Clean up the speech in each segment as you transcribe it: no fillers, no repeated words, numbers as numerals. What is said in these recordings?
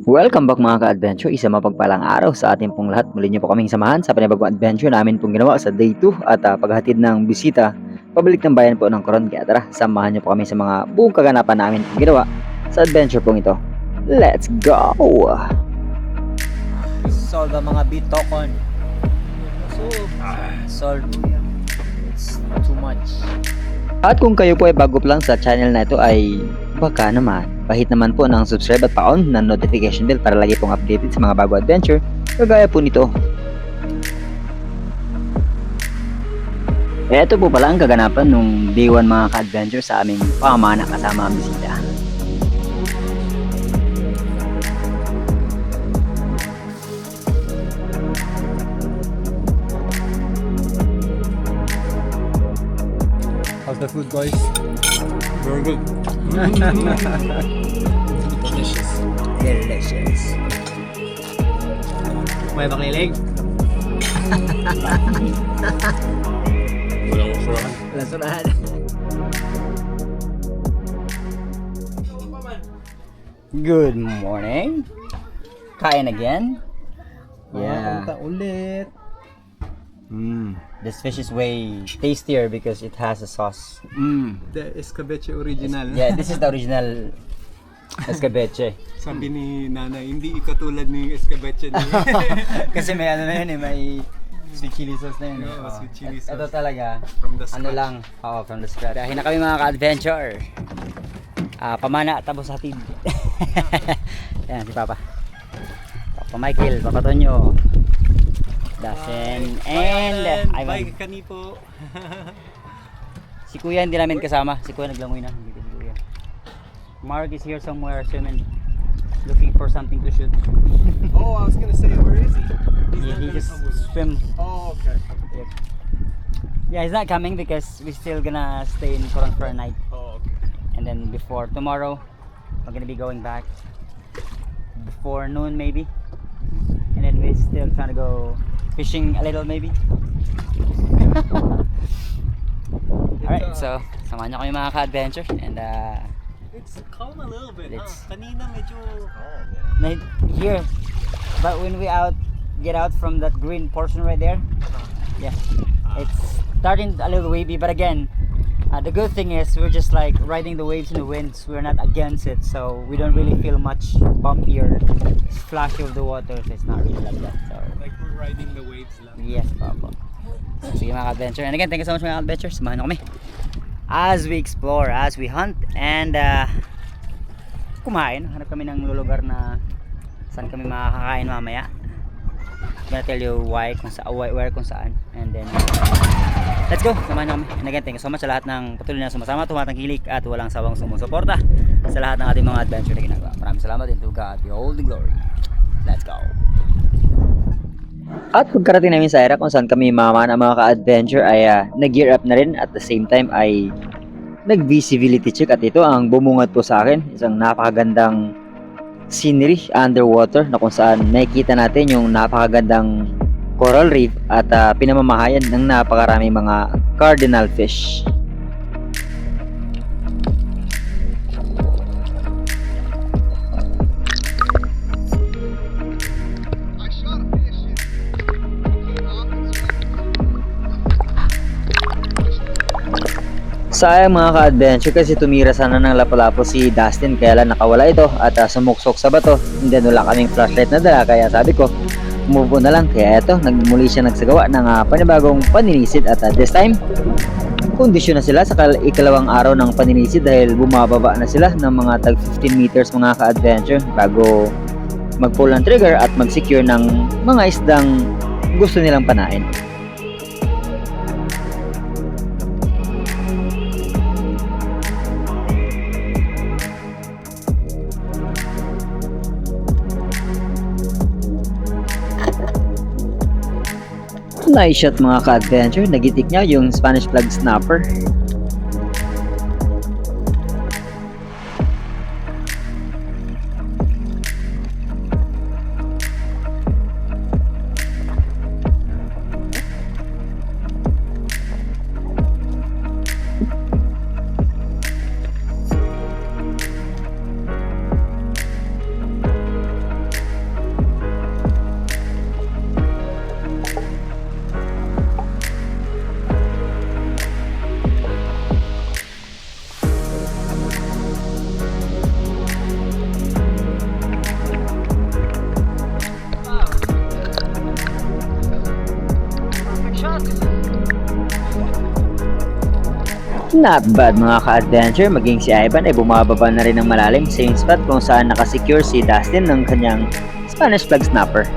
Welcome back mga ka-adventure. Isa mapagpalang araw sa ating pong lahat. Muli niyo po kaming samahan sa panibagong adventure namin pong ginawa sa day 2 at paghatid ng bisita pabalik ng bayan po ng Coron. Kaya tara, samahan niyo po kami sa mga buong kaganapan namin pong ginawa sa adventure pong ito. Let's go! Solve ang mga bitokon. Solve. It's too much. At kung kayo po ay bago pa lang sa channel na ito ay baka naman, pahit naman po ng subscribe at pa-on ng notification bell para lagi pong updated sa mga bago adventure kagaya po nito. Ito po pala ang kaganapan nung day 1 mga ka-adventure sa aming pamana kasama ang bisita. How's the food, guys? Very good. Delicious. Delicious. May makilig? Walang usurahan. Lasurahan. Good morning. Kain again? Yeah. Punta ulit. This fish is way tastier because it has a sauce. The escabeche original. Yeah, this is the original escabeche. Sabi ni Nanay, hindi ikatulad ni escabeche ni. Kasi may ano na yun eh, may sweet chili sauce na yun. Oo, sweet chili sauce. Ito talaga, From the ano scratch. lang, from the scratch. Kaya na kami mga ka-adventure. Pamana, tapos hatid. Ayan, si Papa. Papa Michael, Papa Tonyo. Dasen, and Bye, Ivan. kani po. Si Kuya hindi namin kasama. Si Kuya naglangoy na. Dito si Kuya. Mark is here somewhere swimming, looking for something to shoot. Oh, I was gonna say, where is he? He just swim. Oh, okay. Yep. Yeah, he's not coming because we're still gonna stay in Coron for a night. Oh, okay. And then before tomorrow, we're gonna be going back before noon maybe. And then we're still trying to go fishing a little maybe. Alright, so samahan nyo kami mga ka-adventure. And It's calm a little bit, It's- Kanina medyo... here, but when we get out from that green portion right there, yeah, it's starting a little wavy. But again, the good thing is we're just like riding the waves in the winds. We're not against it, so we don't really feel much bumpy or splashy of the water. So it's not really like that. So Like we're riding the waves lang. yes, Papa. So, sige mga adventure. And again, thank you so much mga adventure. Samahan nyo kami as we explore, as we hunt, and kumain. Hanap kami ng lugar na saan kami makakain mamaya. I'm gonna tell you why, where, kung saan. And then let's go, samahan nyo kami. And again, thank you so much sa lahat ng patuloy na sumasama, tumatangkilik at walang sawang sumusuporta sa lahat ng ating mga adventure na ginagawa. Maraming salamat, and to God be all the glory. Let's go. At pagkarating namin sa area kung saan kami mamana mga ka-adventure ay nag-gear up na rin at the same time ay nag-visibility check at ito ang bumungad po sa akin. Isang napakagandang scenery underwater na kung saan nakikita natin yung napakagandang coral reef at pinamamahayan ng napakaraming mga cardinal fish. Sayang mga ka-adventure kasi tumira sana ng lapu-lapu si Dustin kaya lang nakawala ito at sumuksok sa bato. And then wala kaming flashlight na dala kaya sabi ko move on na lang. Kaya ito muli siya nagsagawa ng panibagong paninisid at this time kondisyon na sila sa ikalawang araw ng paninisid dahil bumababa na sila ng mga tag 15 meters mga ka-adventure bago mag-pull ng trigger at mag-secure ng mga isdang gusto nilang panain. Nice shot mga ka-adventure, nagitik niya yung Spanish flag snapper. Not bad mga ka-adventure, maging si Ivan ay bumababa na rin ng malalim sa same spot kung saan nakasecure si Dustin ng kanyang Spanish flag snapper.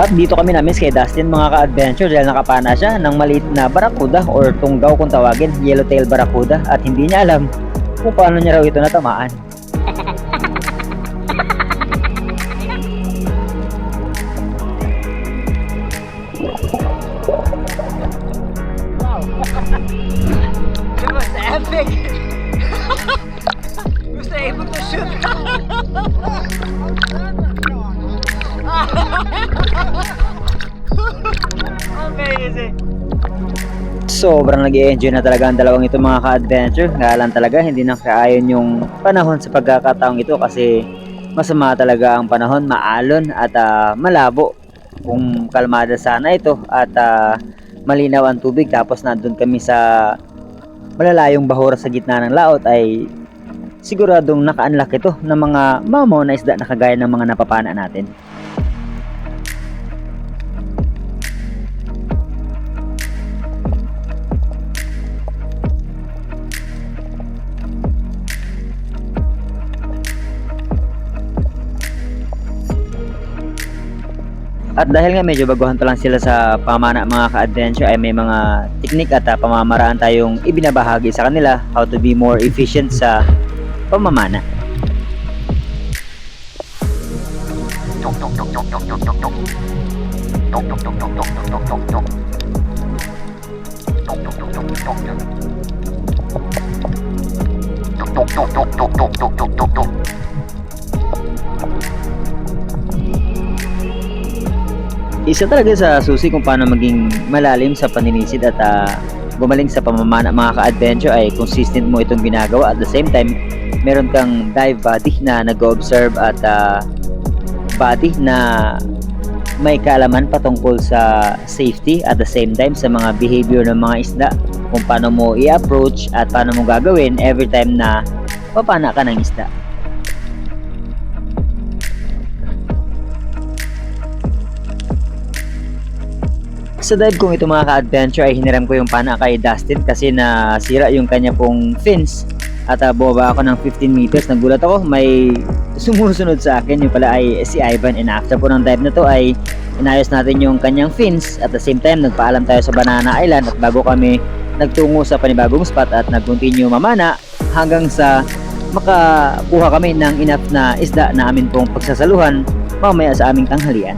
At dito kami na-miss kay Dustin mga ka-adventure dahil nakapana siya ng maliit na barakuda or tunggaw kung tawagin, yellowtail barakuda, at hindi niya alam kung paano niya raw ito natamaan. It was epic! We was able to shoot! Amazing! Sobrang nag-i-enjoy na talaga ang dalawang ito mga ka-adventure. Nga lang talaga hindi na kaayon yung panahon sa pagkakataong ito kasi masama talaga ang panahon, maalon at malabo. Kung kalmada sana ito at malinaw ang tubig tapos nandun kami sa malalayong bahura sa gitna ng laot ay siguradong naka-unlock ito ng mga mamaw na isda na kagaya ng mga napapana natin. At dahil nga medyo baguhan pa lang sila sa pamana mga ka-adventure ay may mga teknik at pamamaraan tayong ibinabahagi sa kanila how to be more efficient sa pamamana. Isa talaga sa susi kung paano maging malalim sa paninisid at gumaling sa pamamana mga ka-adventure ay consistent mo itong ginagawa. At the same time, meron kang dive body na nag-observe at body na may kaalaman patungkol sa safety at the same time sa mga behavior ng mga isda, kung paano mo i-approach at paano mo gagawin every time na papana ka ng isda. Sa dive kong ito mga ka-adventure ay hiniram ko yung pana kay Dustin kasi nasira yung kanya pong fins at bumaba ako ng 15 meters. Nagulat ako, may sumusunod sa akin, yung pala ay si Ivan, and after po ng dive na to ay inayos natin yung kanyang fins. At the same time nagpaalam tayo sa Banana Island at bago kami nagtungo sa panibagong spot at nag-continue mamana hanggang sa makakuha kami ng enough na isda na amin pong pagsasaluhan mamaya sa aming tanghalian.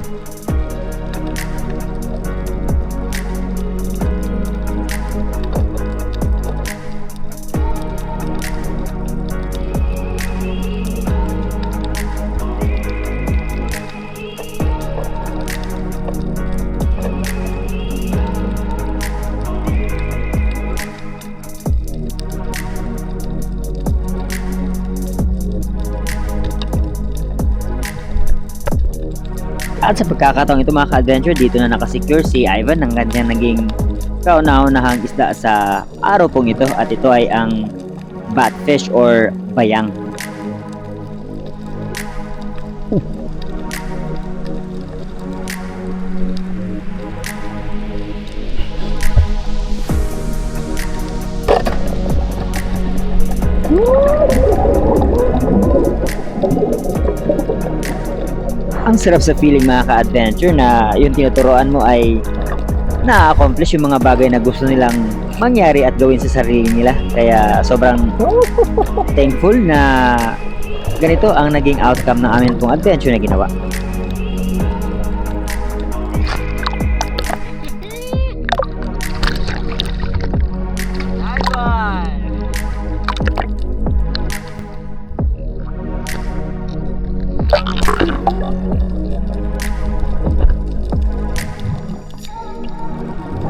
At sa pagkakataong ito mga ka-adventure, dito na nakasecure si Ivan ng kanyang naging kauna-unahang isda sa araw pong ito, at ito ay ang batfish or bayang. Ang sarap sa feeling mga ka-adventure na yung tinuturoan mo ay na-accomplish yung mga bagay na gusto nilang mangyari at gawin sa sarili nila. Kaya sobrang thankful na ganito ang naging outcome ng amin pong adventure na ginawa. Nice one!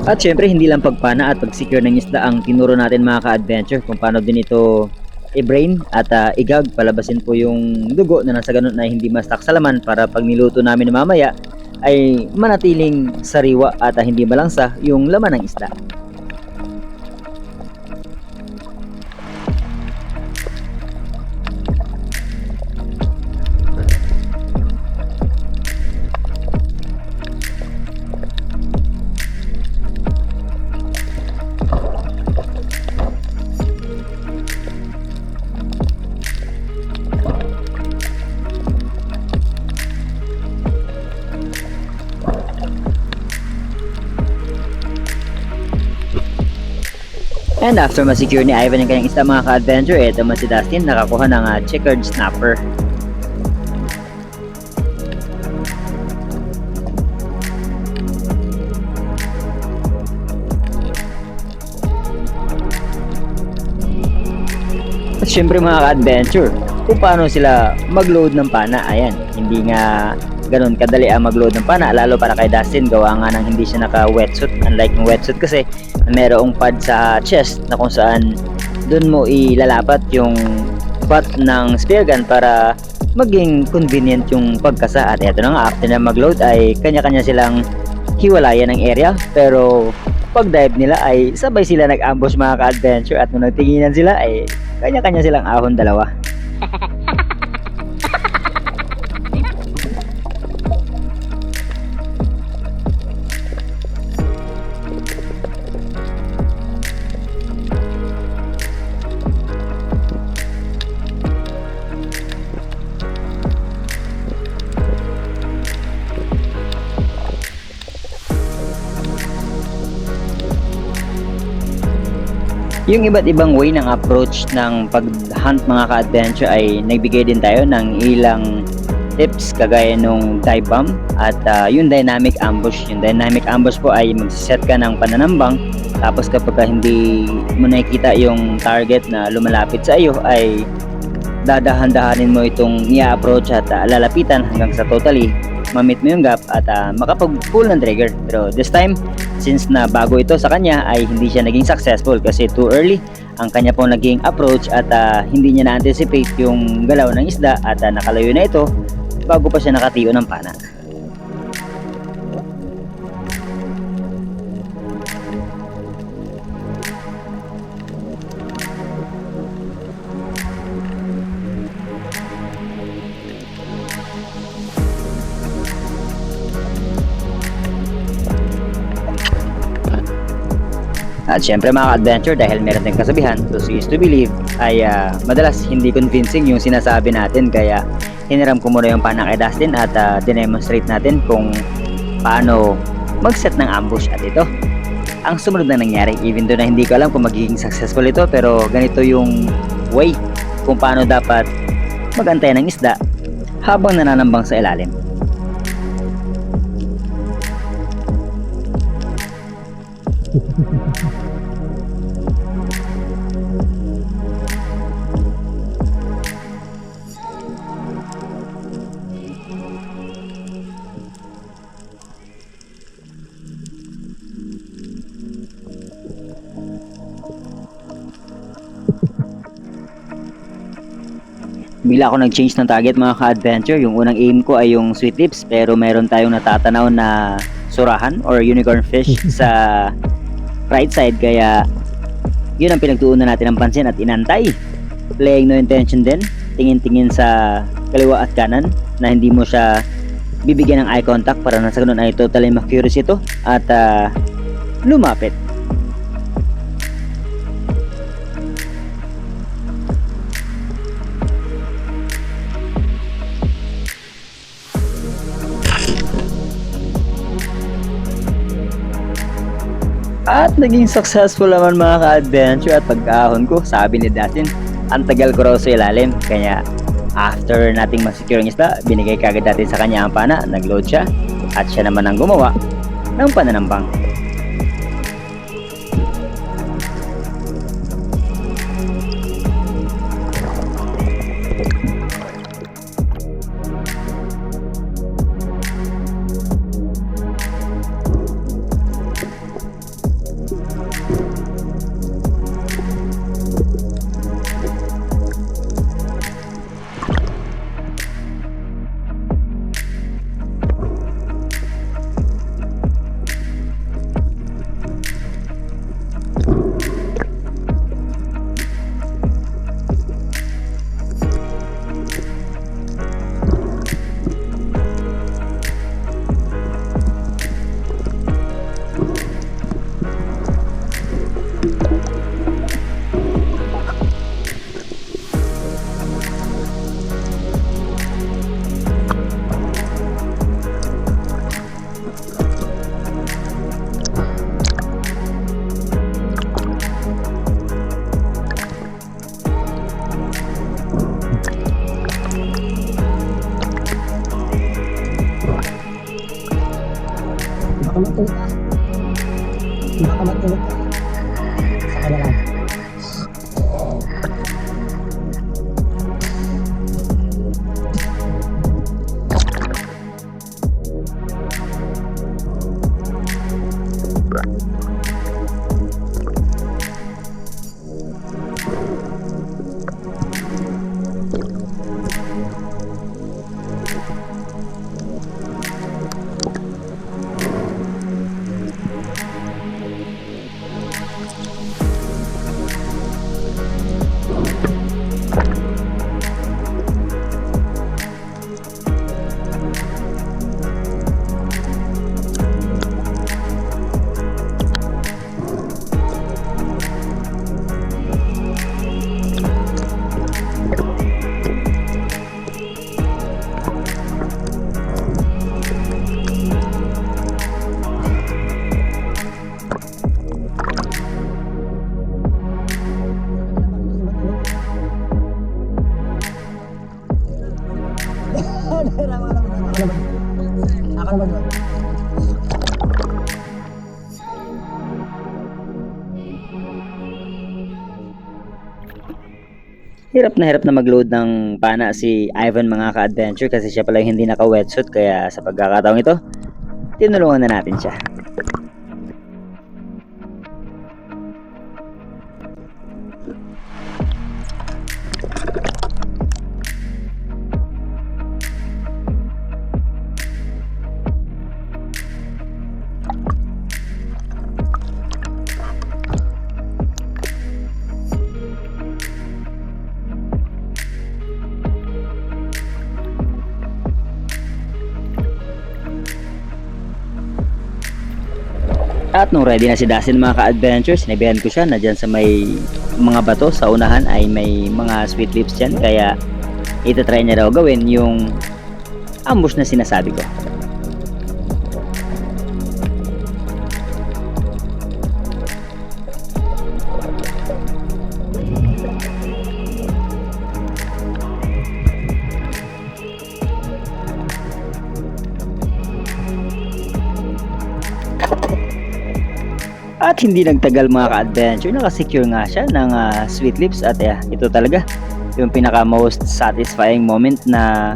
At syempre hindi lang pagpana at pag-secure ng isda ang tinuro natin mga ka-adventure kung paano din ito i-brain at igag, palabasin po yung dugo na nasa ganun ay hindi ma-stuck sa laman para pag niluto namin mamaya ay manatiling sariwa at hindi malangsa yung laman ng isda. And after ma-secure ni Ivan yung kanyang isda mga ka-adventure, eto man si Dustin nakakuha ng checkered snapper. At syempre mga ka-adventure, kung paano sila mag-load ng pana, ayan, hindi nga ganun kadali ang mag-load ng pana, lalo para kay Dustin, gawa nga ng hindi siya naka-wetsuit. Unlike ng wetsuit kasi, merong pad sa chest na kung saan dun mo ilalapat yung butt ng spear gun para maging convenient yung pagkasa. At eto na nga, after na mag-load ay kanya-kanya silang hiwalayan ng area, pero pag dive nila ay sabay sila nag-ambush mga ka-adventure, at nung nagtinginan sila ay kanya-kanya silang ahon dalawa. Yung iba't ibang way ng approach ng pag-hunt mga ka-adventure ay nagbigay din tayo ng ilang tips kagaya nung dive bomb at yung dynamic ambush. Yung dynamic ambush po ay mag-set ka ng pananambang, tapos kapag hindi mo nakikita yung target na lumalapit sa iyo ay dadahan-dahanin mo itong i-approach at lalapitan hanggang sa totally ma-meet mo yung gap at makapag-pull ng trigger. Pero this time, since na bago ito sa kanya ay hindi siya naging successful kasi too early ang kanya pong naging approach at hindi niya na-anticipate yung galaw ng isda at nakalayo na ito bago pa siya nakatiyo ng pana. At syempre mga ka-adventure, dahil meron tayong kasabihan, those who used to believe, ay madalas hindi convincing yung sinasabi natin, kaya hiniram ko muna yung pana kay Dustin at dinemonstrate natin kung paano mag-set ng ambush. At ito ang sumunod na nangyari, even though na hindi ko alam kung magiging successful ito, pero ganito yung way kung paano dapat magantay ng isda habang nananambang sa ilalim. Bigla ako nag-change ng target mga ka-adventure. Yung unang aim ko ay yung sweet lips, pero meron tayong natatanaw na surahan or unicorn fish sa right side, kaya yun ang pinagtuunan natin ng pansin at inantay. Playing no intention din, tingin-tingin sa kaliwa at kanan na hindi mo siya bibigyan ng eye contact para nasa ganun ay totally ma-curious ito at lumapit. At naging successful naman mga ka-adventure, at pagkahon ko, sabi ni Dustin, ang tagal ko raw sa ilalim. Kaya after nating masecure ang isda, binigay kagad natin sa kanya ang pana, nag-load siya, at siya naman ang gumawa ng pananambang. Baka matulog ka. Baka matulog ka. Saka na lang. Ako naman yun. Hirap na mag-load ng pana si Ivan mga ka-adventure kasi siya pala yung hindi naka-wetsuit kaya sa pagkakataong ito, tinulungan na natin siya. At nung ready na si Dustin mga ka-adventure, sinabihan ko siya na dyan sa may mga bato sa unahan ay may mga sweet lips dyan. Kaya itatry niya daw gawin yung ambush na sinasabi ko. At hindi nagtagal mga ka-adventure, nakasecure nga siya ng sweet lips. At ito talaga yung pinaka most satisfying moment na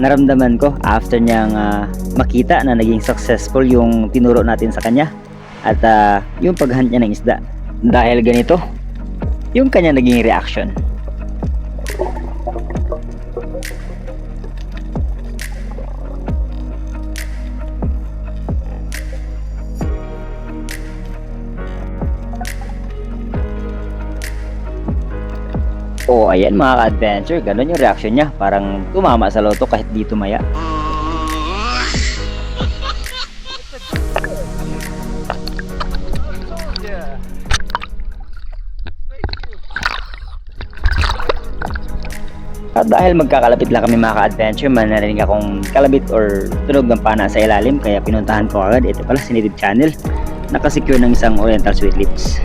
naramdaman ko after niyang makita na naging successful yung tinuro natin sa kanya at yung paghunt niya ng isda. Dahil ganito yung kanya naging reaction. Oh, ayan mga ka-adventure, ganun yung reaction niya. Parang tumama sa loto kahit di tumaya. At dahil magkakalapit lang kami mga ka-adventure, narinig akong kalabit or tunog ng pana sa ilalim, kaya pinuntahan ko agad. Ito pala si Native Channel, nakasecure ng isang oriental sweet lips.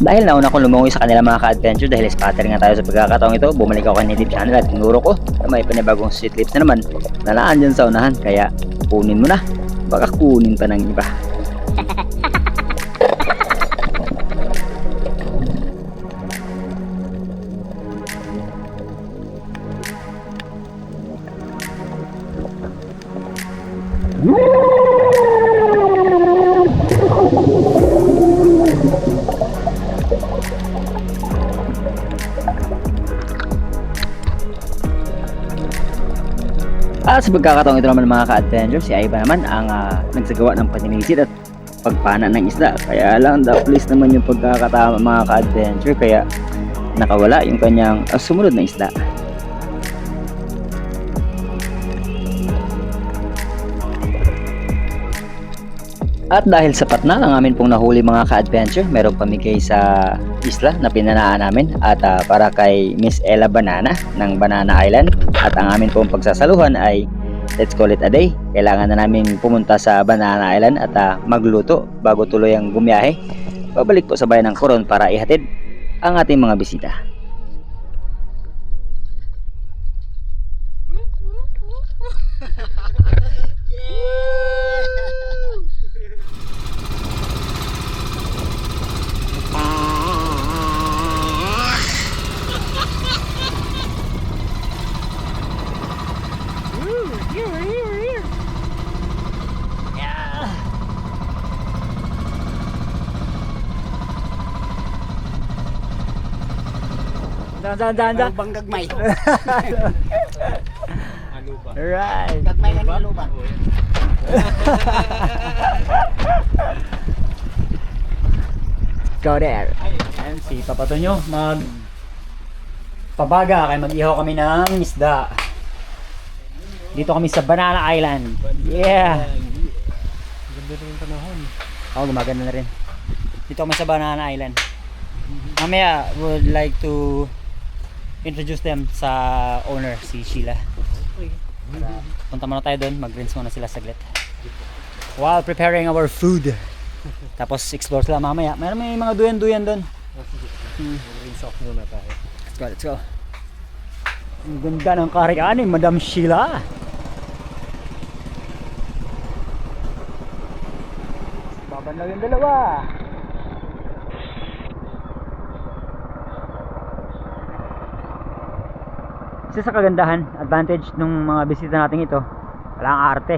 Dahil nauna akong lumungoy sa kanila mga ka-adventure dahil spotter nga tayo sa pagkakataong ito, bumalik ako kay Native Channel at tinuro ko na may panibagong sweet lips na naman na naan dyan sa unahan, kaya kunin mo na, baka kunin pa ng iba. At sa pagkakataong ito naman mga ka-adventure, si Ivan naman ang nagsagawa ng paninisid at pagpana ng isda. Kaya lang please naman yung pagkakatama mga ka-adventure, kaya nakawala yung kanyang sumunod na isda. At dahil sapat na ang amin pong nahuli mga ka-adventure, merong pamigay sa isla na pinanaan namin at para kay Miss Ella Banana ng Banana Island. At ang amin pong pagsasaluhan ay let's call it a day. Kailangan na namin pumunta sa Banana Island at magluto bago tuloy ang bumiyahe babalik po sa bayan ng Coron para ihatid ang ating mga bisita. Dan. Bang gagmay. Ano ba? Alright. Gagmay nga ni ba? Go there. Ayan si Papa Tonyo pabaga kaya mag-ihaw kami ng isda. Dito kami sa Banana Island. Yeah. Ganda rin yung panahon. Oh, gumaganda na rin. Dito kami sa Banana Island. Mamaya would like to introduce them sa owner, si Sheila. Punta muna tayo doon, mag-rinse muna sila saglit. While preparing our food. Tapos explore sila mamaya. May mga duyan-duyan doon. Rinse off muna tayo. Let's go. Ang ganda ng karikaan ni Madam Sheila. Babanlaw yung dalawa. Isa sa kagandahan, advantage ng mga bisita natin ito, walang arte.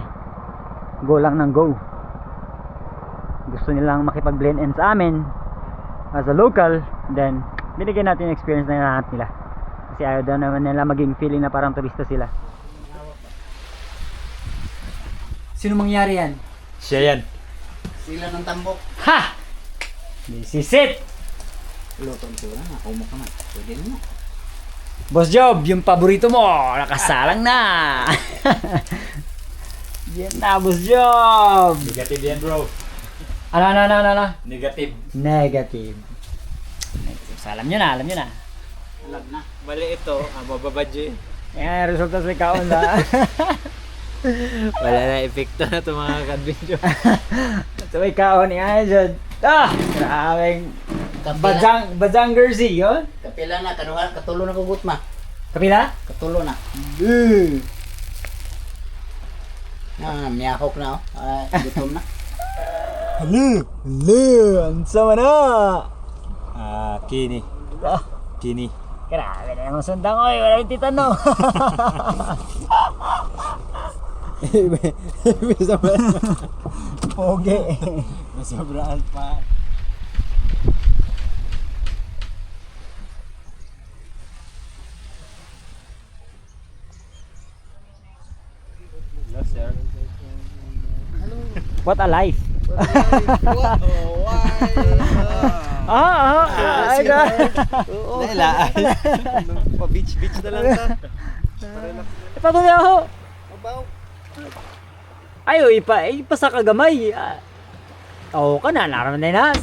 Go lang ng go. Gusto nilang makipag-blend in sa amin as a local, then binigyan natin yung experience na hinahanap nila. Kasi ayaw daw naman nila maging feeling na parang turista sila. Sino mangyari yan? Siya yan. Sila ng tambok. Ha! This is it! Luto ang sila na. Kumok na. Pwede mo. Boss Job, yung paborito mo, nakasalang na! Yan na, Boss Job! Negative yan, bro. Ano? Negative. Negative. So, alam nyo na. Alam na. Mali ito. Mababadyo eh. Yan, resulta sa kaon na. Wala na epekto na ito mga kadbidyo. Ito may kaon ni Ayon. Grabeng Bajang Jersey, yun? Kapila na. Katulo na kugut ma. Kapila? Katulo na. Miyahok na. Gutom na. Hello, ang sama na. Kini. Ah, Kini. grabe na yung sundang, oy, wala yung titano. Pogi. Masobraan pa. Hello, sir. What a life. Ay, Nailaan. Pa-beach na lang ta. patuloy ako. Ayo, ipa sa kagamay. Oo ka na, naraman na na.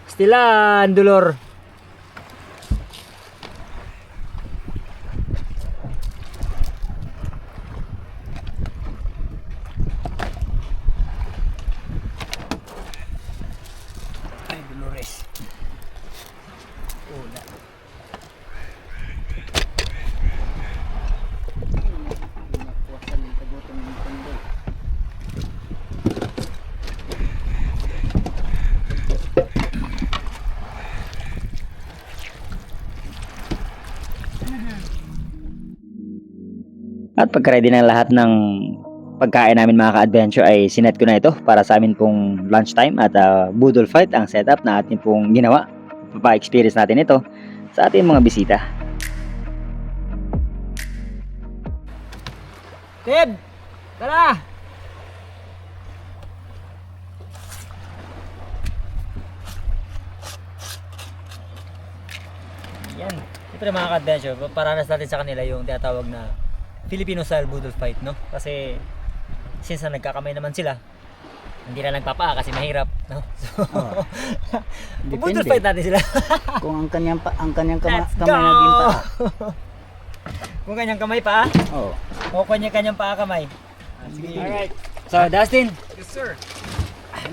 Stilan, Dolor. Ay, Dolores. At pagka-ready ng lahat ng pagkain namin mga ka-adventure ay sinet ko na ito para sa amin pong lunchtime at budol fight ang setup na atin pong ginawa. Pa-experience natin ito sa ating mga bisita. Tib! Tara! Yan. Siyempre mga ka-adventure, paranas natin sa kanila yung tinatawag na Filipino style budol fight, no? Kasi since na nagkakamay naman sila, hindi na nagpapaa kasi mahirap, no? So, budol fight natin sila. Kung ang kanyang Let's kamay go! naging pa. Kung kanyang kamay pa, Oo. o kanyang paa kamay. Alright. So, Dustin, Yes, sir.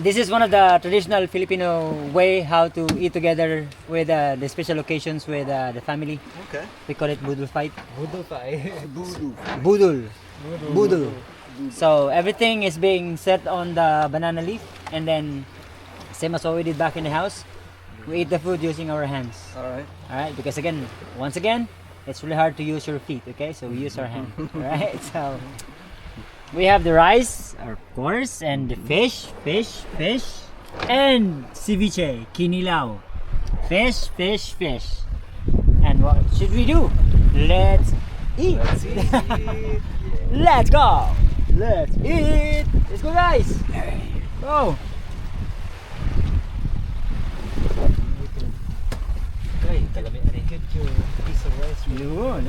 This is one of the traditional Filipino way how to eat together with the special occasions with the family. Okay. We call it budul fight. Budol pa eh. Budul. Budul. So everything is being set on the banana leaf, and then same as what we did back in the house, we eat the food using our hands. Alright. Alright, because once again, it's really hard to use your feet, okay? So we use our hand. Alright, so we have the rice, of course, and the fish, and ceviche, kinilaw. Fish. And what should we do? Let's eat. Let's go. Let's eat. Let's go, guys. Go. Okay, kalami ani. Get your piece of rice. Yun.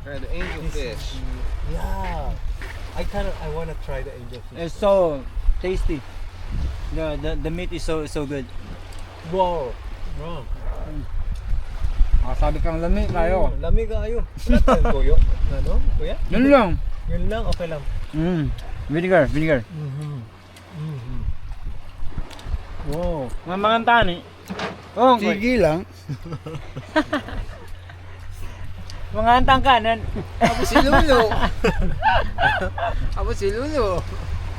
Try the angel fish. Yeah. I want to try the angel fish. It's so tasty. The meat is so good. Wow. Wow. Sabi kang lami kayo. Lamig kayo. Wala tayong tuyo. Ano? Kuya? Yun lang. Yun lang, okay lang. Vinegar. Wow. Mamanganta ni. Oh, Sige lang. mga antang kanan. Ako si Lulu. Ako si Lulu.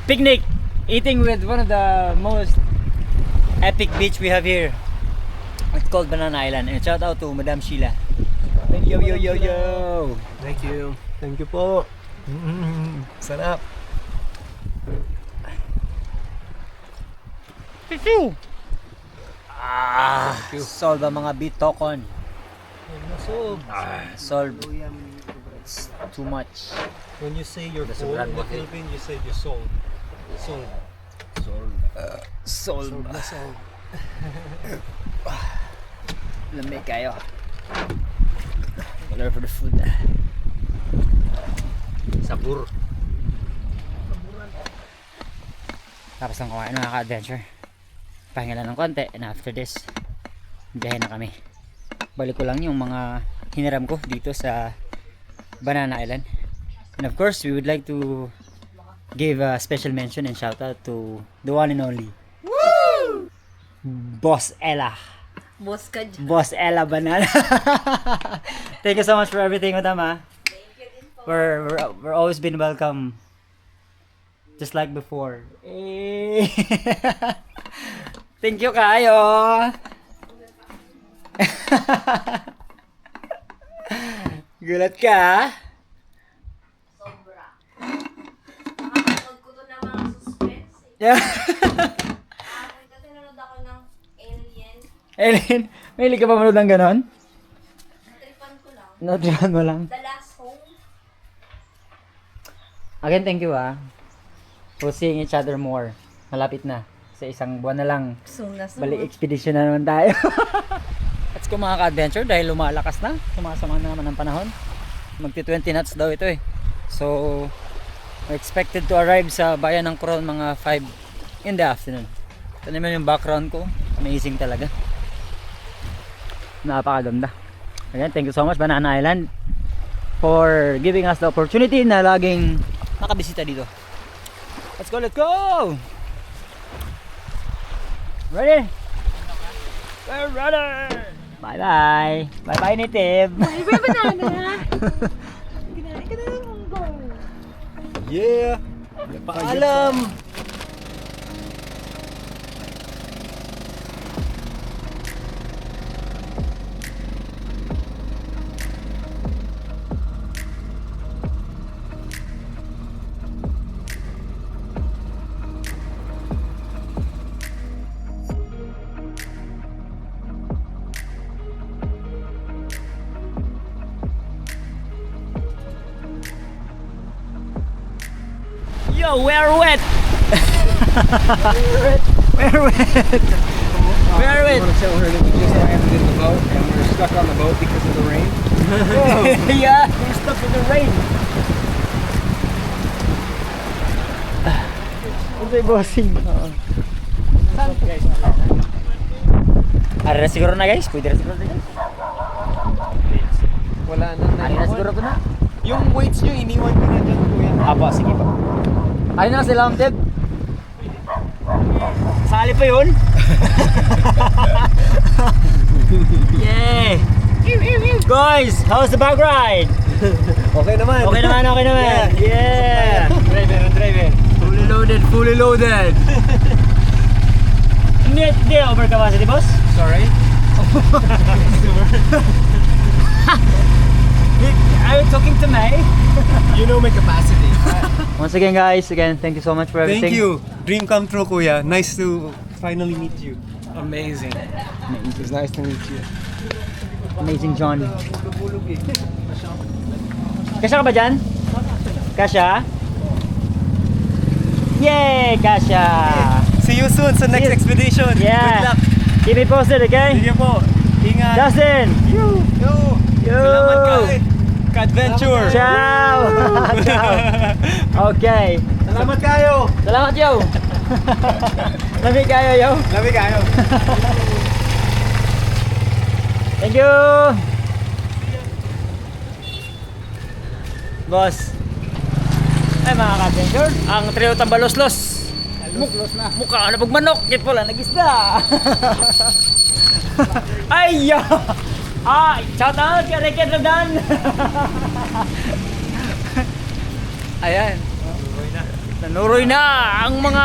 Picnic. Eating with one of the most epic beach we have here. It's called Banana Island. And shout out to Madam Sheila. Thank you, Yo. Thank you. Thank you po. Sarap. Solve ang mga bitokon. So, Solve. It's too much. when you say you're That's full a brand in the one. Philippines, you say you're sold. Sold. Solve. Na sold. Lamig kayo. Color for the food. Sabur. Tapos ng kumain mga ka-adventure. Pahinga lang ng konti, and after this, biyahe na kami. Balik ko lang yung mga hiniram ko dito sa Banana Island. And of course, we would like to give a special mention and shout out to the one and only Boss Ella. Boss ka dyan. Boss Ella Banana. Thank you so much for everything, madam. Ah. We're always been welcome. Just like before. Eh. Thank you kayo. Gulat ka? Sobra. Nakapanood ko to ng mga suspense eh. Yeah. Kasi nanood ako ng Alien. Ellen, may hilig ka pa manood ng ganon? Natripan ko lang. Natrihan mo lang. The Last Home. Again, thank you ah. We'll seeing each other more. Malapit na. Sa isang buwan na lang. Soon na Balik expedition na naman tayo. Let's go mga ka-adventure dahil lumalakas na. Sumasama na naman ang panahon. Magti 20 knots daw ito eh. So, we're expected to arrive sa bayan ng Coron mga 5 in the afternoon. Ito naman yung background ko. Amazing talaga. Napakaganda. Again, thank you so much Banana Island for giving us the opportunity na laging makabisita dito. Let's go, let's go! Ready? We're ready! Bye-bye! Bye-bye, native! Bye-bye, banana! Ginahin ka na ng munggo. Yeah! Paalam! Yo, we're wet! We're wet! We're wet! Want to tell her that we just landed in the boat and we're stuck on the boat because of the rain? Yeah, we're stuck in the rain. Ano bossing? Ari na siguro na guys, pwede na siguro na guys. Wala na Ari na siguro to na. Yung weights nyo, iniwan ko na dyan, kuya. Apo, sige po. Ayun na sila, Ma'am Teb. Sali pa yun? Yay! Guys, how's the bike ride? Okay naman. Okay naman. Yeah! Driver. Fully loaded. Hindi over capacity, boss? Sorry? Are you talking to me? You know my capacity. Once again, guys, thank you so much for everything. Thank you. Dream come true, kuya. Nice to finally meet you. Amazing. It's nice to meet you. Amazing, John. Kasya ka ba dyan? Kasya? Yay! Kasya! See you soon sa next See you. expedition. Yeah! Good luck. Keep me posted, okay? Sige po. Ingat. Justin! Yo. Yo! Salamat ka. Ka-adventure. Ciao! Ciao! Okay. Salamat kayo. Salamat, yo! Lamig kayo, yo! Labi kayo. Thank you! Boss. Ay mga ka-adventure, ang trio Tambaloslos. Mukha na pagmanok, kit pala nagisda. Ay yo! Shout out kay Ricky Rodan. Ayan. Nanuroy na ang mga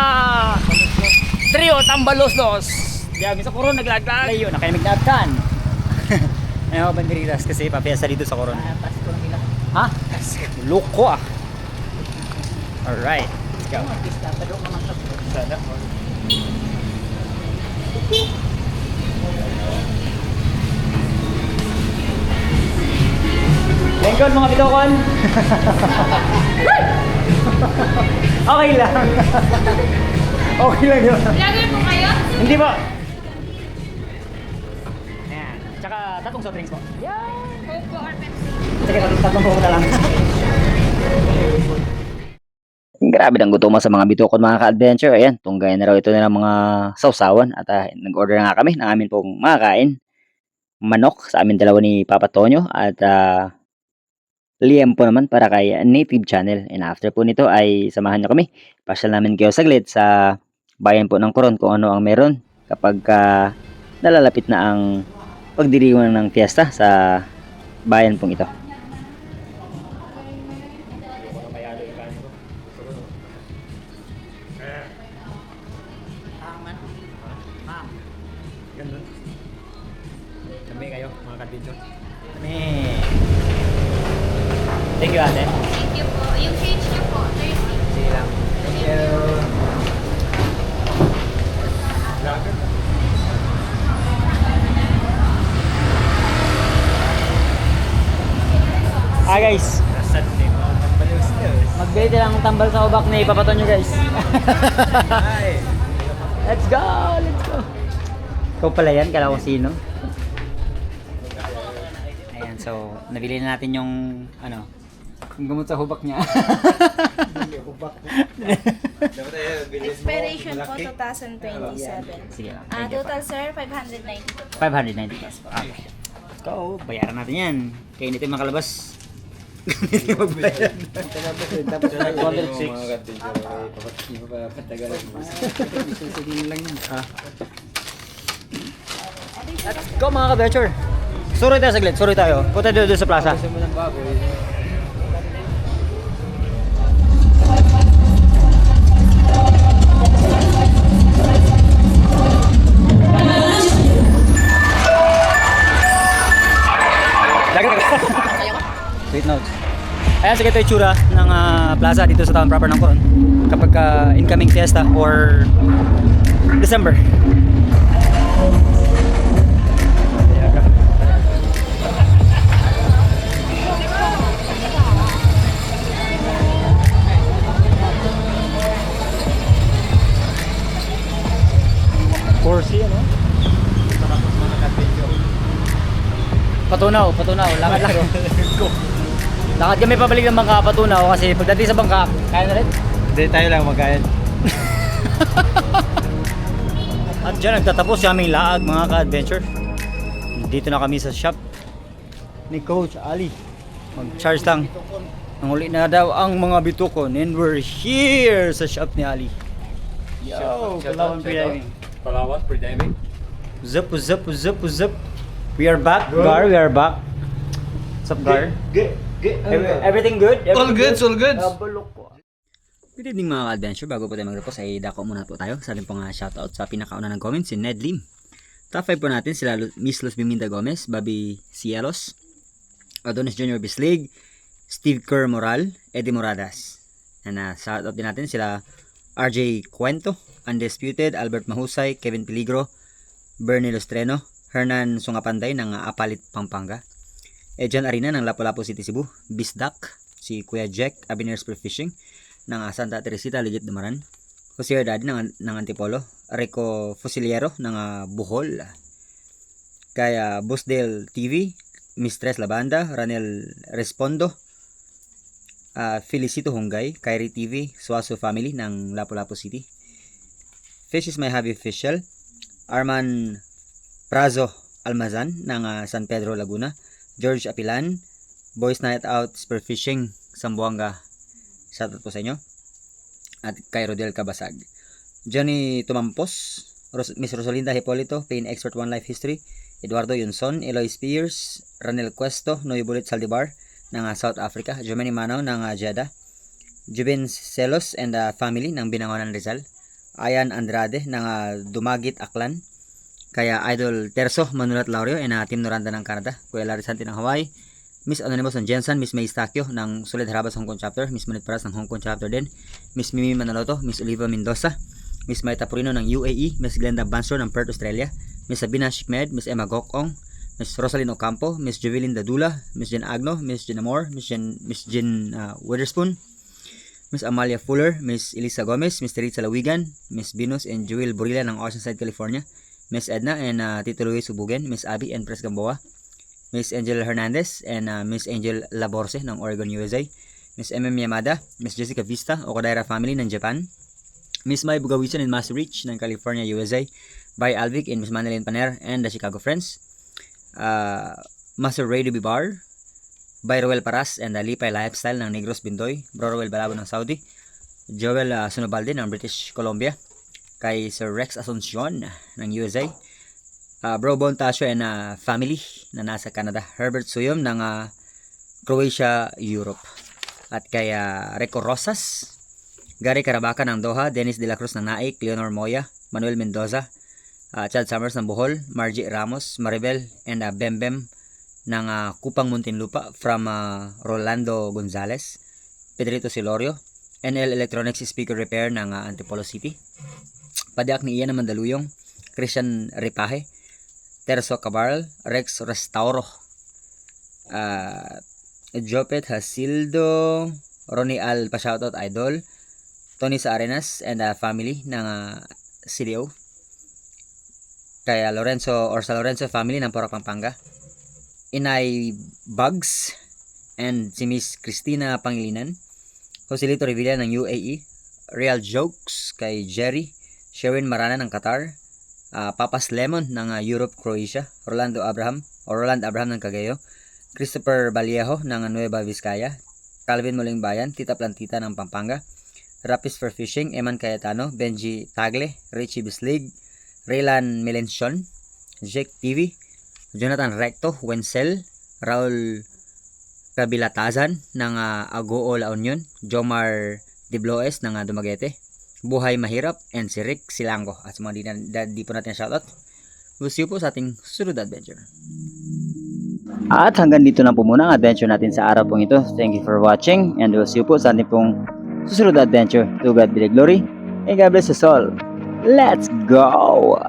trio Tambaloslos. Diyan sa Coron naglaglag. Ayun, nakainig na kan. Ayaw banderitas kasi papiesta dito sa Coron. Ha? Loko ah. Alright, let's go. Sana. Lengkon mga bitokon. Okay lang. Okay lang yun. Vlogger po kayo? Hindi po. Ayan. Tsaka tatlong soft drinks po. Coke or Pepsi? Sige, tatlong po na lang. Grabe ng gutom sa mga bitokon mga ka-adventure. Ayan, tunggay na raw ito ng mga sausawan. At nag-order na nga kami ng amin pong makakain. Manok sa amin dalawa ni Papa Tonyo. At liempo naman para kay Native Channel. And after po nito ay samahan nyo kami. Pasyal namin kayo saglit sa bayan po ng Coron kung ano ang meron. Kapag nalalapit na ang pagdiriwang ng fiesta sa bayan pong ito. Kami kayo, mga ka-adventure. Kami. Thank you, ate. Thank you po. Yung change niyo po, 30. Sige lang. Thank you. Guys. Magbili lang ng tambal sa ubak ni Papa Tonyo, guys. Let's go! Let's go! Ikaw pala yan, kala ko sino. Ayan, so nabili na natin yung ano, yung gamot sa hubak niya. Expiration po 2027. Sige lang. Thank you. Total sir 590. 590 plus. Okay. Let's go. Bayaran natin yan. Kaya hindi tayo makalabas. Hindi magbayad. Tapos na 206. Let's go mga ka-venture. Suroy tayo saglit. Suroy tayo. Punta doon sa plaza. Sweet notes. Ayan, sige ito yung tsura ng plaza dito sa town proper ng Coron kapag incoming fiesta or December. Corsi, ano? Patunaw, lakad lang. Lakad kami pabalik ng bangka, Patunaw kasi pagdating sa bangka, kaya na rin. Hindi tayo lang magkain. At dyan nagtatapos yung aming laag mga ka-adventure. Dito na kami sa shop ni Coach Ali. Mag-charge lang. Ang uli na daw ang mga bitukon. And we're here sa shop ni Ali. Yo, Palawan Pre-Diving. Palawan, pre-diving. Zup. We are back, Gar. We are back. What's up, Gar? Good. Everything good? All good, all good. Good evening mga ka-adventure. Bago po tayo mag-repos ay dako muna po tayo sa ating pong shoutout sa pinakauna ng comment, si Ned Lim. Top 5 po natin sila Miss Luz Biminda Gomez, Bobby Cielos, Adonis Jr. Bislig, Steve Kerr Moral, Eddie Moradas. And shoutout din natin sila RJ Cuento, Undisputed, Albert Mahusay, Kevin Peligro, Bernie Lustreno, Hernan Sungapanday ng Apalit, Pampanga, John Arena ng Lapu-Lapu City, Cebu, Bisdak, si Kuya Jack, Abiners Per Fishing, ng Santa Teresita, Legit Damaran, Jose Herdad ng Antipolo, Rico Fusiliero ng Bohol, kaya Busdale TV, Mistress Labanda, Ranel Respondo, Felicito Hungay, Kyrie TV, Suaso Family ng Lapu-Lapu City, Fish is My Hobby Official, Arman Prazo Almazan ng San Pedro, Laguna, George Apilan, Boys Night Out Spear Fishing, Zamboanga. Shoutout po sa inyo. At kay Rodel Cabasag. Johnny Tumampos, Miss Rosalinda Hipolito, Pain Expert One Life History, Eduardo Yunson, Eloy Spears, Ranel Cuesto, Noy Bulit Saldivar ng South Africa, Germany Manaw ng Jeddah, Jubin Celos and family ng Binangonan Rizal, Ayan Andrade ng Dumagit Aklan, kaya Idol Terso Manulat Laurio and Team Noranda ng Canada, Kuya Larry Santi ng Hawaii, Miss Anonymous ng Jensen, Miss May Stakyo ng Solid Harabas Hong Kong Chapter, Miss Manit Paras ng Hong Kong Chapter din, Miss Mimi Manaloto, Miss Oliva Mendoza, Miss Maita Purino ng UAE, Miss Glenda Bansor ng Perth, Australia, Miss Sabina Shikmed, Miss Emma Gokong, Miss Rosalyn Ocampo, Miss Jovelyn Dadula, Miss Jen Agno, Miss Jen Amor, Miss Jen Witherspoon, Miss Amalia Fuller, Miss Elisa Gomez, Miss Teritza Lawigan, Miss Binus and Jewel Burila ng Oceanside, California, Miss Edna and Tito Luis Subugen, Miss Abby and Pres Gamboa, Miss Angel Hernandez and Miss Angel Laborse ng Oregon, USA, Miss MM Yamada, Miss Jessica Vista, Okadaira Family ng Japan, Miss Mai Bugawisan and Master Rich ng California, USA, by Alvic and Miss Manilyn Paner and the Chicago Friends, Master Ray Bibar, by Roel Paras and the Lipay Lifestyle ng Negros Bindoy, Bro Roel Balabo ng Saudi, Joel Sunobalde ng British Columbia, kay Sir Rex Asuncion ng USA, Bro Bontasio and family na nasa Canada, Herbert Suyom ng Croatia, Europe, at kay Rico Rosas, Gary Carabaka ng Doha, Dennis De La Cruz ng Naik, Leonor Moya, Manuel Mendoza, Chad Summers ng Bohol, Margie Ramos, Maribel and Bembem ng Kupang Muntinlupa from Rolando Gonzales, Pedrito Silorio, NL Electronics Speaker Repair ng Antipolo City, Padiak ni Ian ng Mandaluyong, Christian Ripahe, Terso Cabral, Rex Restauro, Jopet Hasildo, Ronnie Al Pashoutout Idol, Tony Sa Arenas and family ng CDO, kaya Lorenzo or sa Lorenzo family ng Porac, Pampanga, Inay Bugs and si Miss Christina Pangilinan, Joselito Revilla ng UAE, Real Jokes kay Jerry, Sherwin Marana ng Qatar, Papas Lemon ng Europe, Croatia, Roland Abraham ng Cagayo, Christopher Vallejo ng Nueva Vizcaya, Calvin Muling Bayan, Tita Plantita ng Pampanga, Rapis for Fishing, Eman Cayetano, Benji Tagle, Richie Bislig, Raylan Melension, Jake TV, Jonathan Recto, Wenzel, Raul Kabilatazan ng Agoo La Union, Jomar Dibloes ng Dumaguete, Buhay Mahirap, and si Rick Silango. At sa mga di po natin shoutout, we'll see you po sa ating susunod adventure. At hanggang dito na po muna ang adventure natin sa araw pong ito. Thank you for watching and we'll see you po sa ating pong susunod adventure. To God be the glory and God bless us all. Let's go!